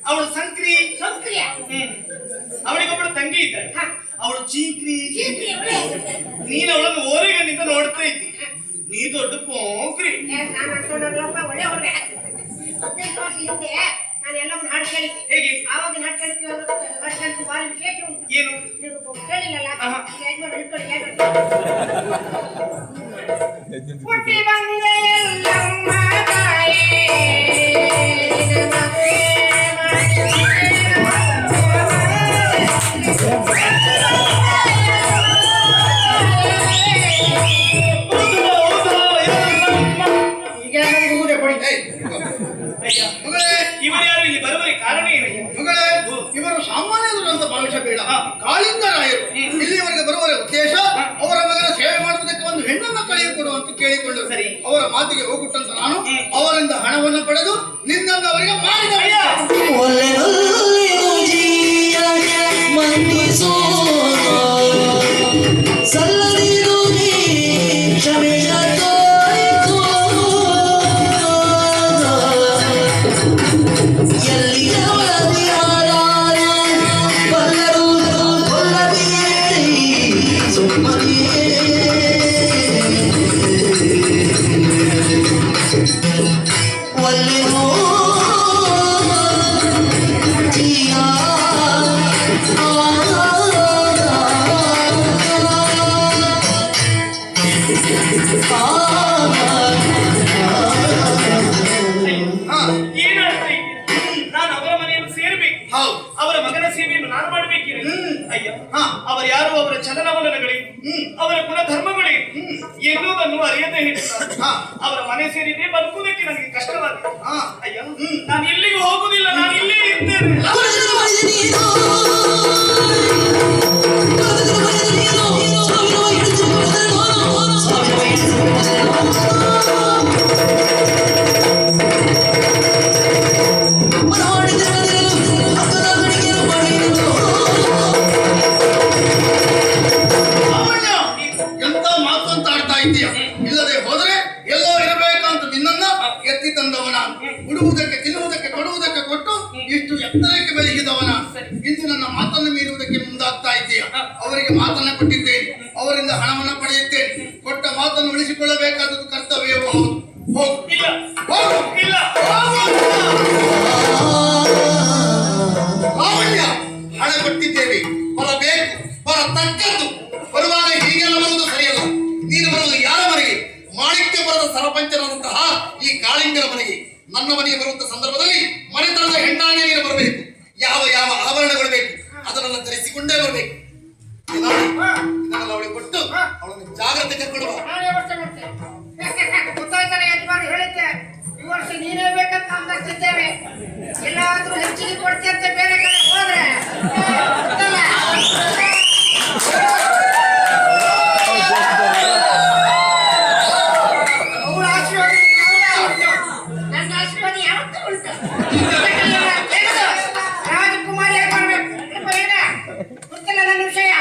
ಅವಳು ಸಂಕ್ರಿ ಅವಳಿಗೊಬ್ಬಳು ತಂಗಿ ಇದ್ದಾಳೆ, ಅವಳು ಚೀಕ್ರಿ. ನೀನು ಅವಳನ್ನು ಓರೆಗಣ್ಣಿಂದ ನೋಡ್ತಾ ಇದ್ದಿ, ನೀ ದೊಡ್ಡ ಪೋಕ್ರಿ. ಹೇಗೆ ಆವಾಗ ಹಾಡು ಕೇಳ್ತೀವಿ, ಬಾರಿ ವಿಶೇಷ ಉಂಟು. ಏನು ಕೇಳಿಲ್ಲ ಹುಟ್ಟಿ ಬಂದೆ ಎಲ್ಲಮ್ಮ ತಾಯೇ ಇವರ್ಯಾರು ಇಲ್ಲಿ ಬರುವರೆ ಕಾರಣ ಏನು? ಮಗಳೇ, ಇವರು ಸಾಮಾನ್ಯರು ಅಂತ ಭಾವಿಸಬೇಡ. ಕಾಳಿಂಗರಾಯರು ಇಲ್ಲಿವರೆಗೆ ಬರುವರ ಉದ್ದೇಶ ಅವರ ಮಗನ ಸೇವೆ ಮಾಡುವುದಕ್ಕೆ ಒಂದು ಹೆಣ್ಣನ್ನು ಕಳೆಯಿಕೊಡು ಅಂತ ಕೇಳಿಕೊಂಡು ಸರಿ. ಅವರ ಮಾತಿಗೆ ಹೋಗುತ್ತಂತ ನಾನು ಅವರಿಂದ ಹಣವನ್ನು ಪಡೆದು ನಿನ್ನನ್ನು ಅವರಿಗೆ ಮಾಡಿದ ಏನಾಗ್ತಾ ಇದೆ? ನಾನು ಅವರ ಮನೆಯನ್ನು ಸೇರಬೇಕು. ಹೌದು. ಅವರ ಮಗನ ಸೇವೆಯನ್ನು ನಾನು ಮಾಡಬೇಕಿದೆ. ಅಯ್ಯ, ಹಾ. ಅವರು ಯಾರು, ಅವರ ಚಲನವಲನಗಳೇ, ಅವರ ಗುಣಧರ್ಮಗಳೇ ಎನ್ನುವುದನ್ನು ಅರಿಯದೇ ಹೇಳಿದ್ದಾರೆ. ಹಾ. ಅವರ ಮನೆ ಸೇರಿದೆ ಬದುಕುವುದಕ್ಕೆ ನನಗೆ ಕಷ್ಟವಾಗಿದೆ. ಹಾ. ಅಯ್ಯ, ನಾನು ಎಲ್ಲಿಗೂ ಹೋಗುದಿಲ್ಲ, ನಾನು ಇಲ್ಲೇ ಇರ್ತೇನೆ. ಸಾಮಾನ್ಯ ಎಂತ ಮಾತು ಅಂತ ಆಡ್ತಾ ಇದ್ದೀಯ. ಇಲ್ಲದೆ ಹೋದರೆ ಎಲ್ಲೋ ಇರಬೇಕಂತ ನಿನ್ನನ್ನ ಎತ್ತಿ ತಂದವನ, ಉಡುವುದಕ್ಕೆ ತಿನ್ನುವುದಕ್ಕೆ ಕೊಡುವುದಕ್ಕೆ ಕೊಟ್ಟು ಇಷ್ಟು ಎತ್ತರಕ್ಕೆ ಬೆಳೆಸಿದವನ. ಇಂದು ನನ್ನ ಮಾತನ್ನು ಮೀರುವುದಕ್ಕೆ ಮುಂದಾಗ್ತಾ ಇದ್ದೀಯ. ಅವರಿಗೆ ಮಾತನ್ನ ಕೊಟ್ಟಿದ್ದೇನೆ, ಅವರಿಂದ ಹಣವನ್ನು ಪಡೆಯುತ್ತೇನೆ. ಕೊಟ್ಟ ಮಾತನ್ನು ಉಳಿಸಿಕೊಳ್ಳಬೇಕಾದದ್ದು ಕರ್ತವ್ಯವೂ ಹೌದು. ಹೋಗು. ಇಲ್ಲ, ಹೋಗು. ಇಲ್ಲ. ಲಾವಣ್ಯ, ಹಣ ಕೊಟ್ಟಿದ್ದೇವೆ, ಬರಬೇಕು, ಬರತಕ್ಕದ್ದು. ಬರುವಾಗ ಹೀಗೆಲ್ಲ ಬರುವುದು ಸರಿಯಲ್ಲ. ನೀನು ಬರುವುದು ಯಾರ ಮನೆಗೆ? ಮಾಣಿಕ್ಯಪುರದ ಸರಪಂಚನಾದಂತಹ ಈ ಕಾಳಿಂಗರ ಮನೆಗೆ. ನನ್ನ ಮನೆಗೆ ಬರುವಂತಹ ಸಂದರ್ಭದಲ್ಲಿ ಮನೆತನದ ಹೆಣ್ಣಾಗಿ ನೀನು ಬರಬೇಕು. ಯಾವ ಯಾವ ಆಭರಣಗಳು ಬೇಕು ಅದನ್ನೆಲ್ಲ ಧರಿಸಿಕೊಂಡೇ ಬರಬೇಕು. ಇದನ್ನೆಲ್ಲ ಅವಳಿಗೆ ಕೊಟ್ಟು ಅವಳನ್ನು ಜಾಗ್ರತೆ ಕರ್ಕೊಂಡು ಬಾ. ನಾನೇ ವ್ಯವಸ್ಥೆ ಮಾಡ್ತೇನೆ. ಗೊತ್ತಾಯ್ತಾನೆ ಯಜಮಾನಿ ಹೇಳಿದ್ದೆ, ಈ ವರ್ಷ ನೀನೇ ಬೇಕಂತ ಅಂದಿದ್ದೇವೆ. ಎಲ್ಲಾದ್ರೂ ಹೆಚ್ಚಿಗೆ ಕೊಡ್ತೀಯ ಅಂತ ಬೇರೆ ಕಡೆ ಹೋದ್ರೆ ಗೊತ್ತಲ್ಲ? ಅವ್ರ ಆಶೀರ್ವಾದ ನನ್ನ ಆಶೀರ್ವಾದ ಯಾವತ್ತೂ ಉಂಟು. ರಾಜಕುಮಾರಿ ಮಾಡ್ಬೇಕು ಗೊತ್ತಿಲ್ಲ ನನ್ನ ವಿಷಯ.